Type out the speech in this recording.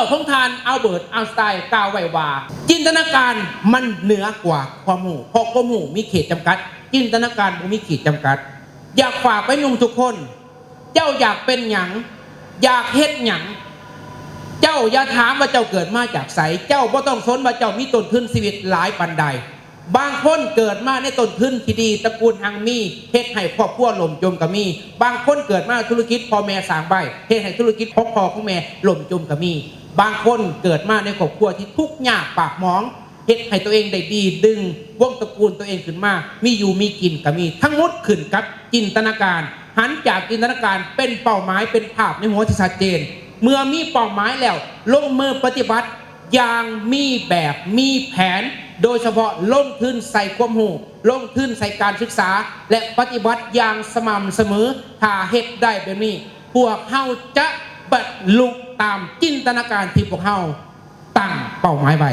าของทานอัลเบิร์ตไอน์สไตน์กล่าวไว้ว่าจินตนาการมันเหนือกว่าความรู้เพราะความรู้มีขีดจำกัดจินตนาการบ่มีขีดจำกัดอยากฝากไว้หนุ่มทุกคนเจ้าอยากเป็นหยังอยากเฮ็ดหยังเจ้าอย่าถามว่าเจ้าเกิดมาจากไสเจ้าบ่ต้องสนว่าเจ้ามีต้นทุนชีวิตหลายปานใดบางคนเกิดมาในต้นทุนที่ดีตระกูลหังมีเฮ็ดให้ครอบครัวล่มจมก็มีบางคนเกิดมาธุรกิจพ่อแม่สร้างใบเฮ็ดให้ธุรกิจของพ่อของแม่ล่มจมก็มีบางคนเกิดมาในครอบครัวที่ทุกข์ยากปากหมองเฮ็ดให้ตัวเองได้ดีดึงวงตระกูลตัวเองขึ้นมามีอยู่มีกินก็มีทั้งหมดขึ้นกับจินตนาการหันจากจินตนาการเป็นเป้าหมายเป็นภาพในหัวที่ชัดเจนเมื่อมีเป้าหมายแล้วลงมือปฏิบัติอย่างมีแบบมีแผนโดยเฉพาะลงทุนใส่ความรู้ลงทุนใส่การศึกษาและปฏิบัติอย่างสม่ำเสมอถ้าเฮ็ดได้แบบนี้พวกเฮาจะบรรลุตามจินตนาการที่พวกเฮาตั้งเป้าหมายไว้